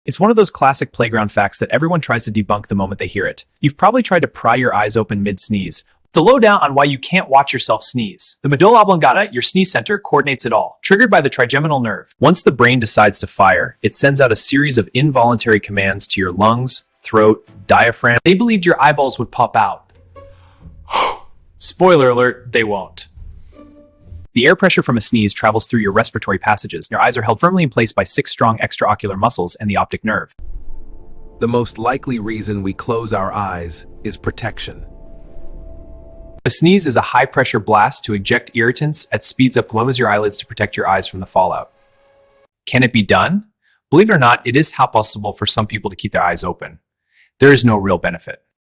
It's one of those classic playground facts that everyone tries to debunk the moment they hear it. You've probably tried to pry your eyes open mid-sneeze. It's the lowdown on why you can't watch yourself sneeze. The medulla oblongata, your sneeze center, coordinates it all, triggered by the trigeminal nerve. Once the brain decides to fire, it sends out a series of involuntary commands to your lungs, throat, diaphragm. They believed your eyeballs would pop out. Spoiler alert, they won't. The air pressure from a sneeze travels through your respiratory passages. Your eyes are held firmly in place by 6 strong extraocular muscles and the optic nerve. The most likely reason we close our eyes is protection. A sneeze is a high-pressure blast to eject irritants at speeds up low as your eyelids to protect your eyes from the fallout. Can it be done? Believe it or not, it is possible for some people to keep their eyes open. There is no real benefit.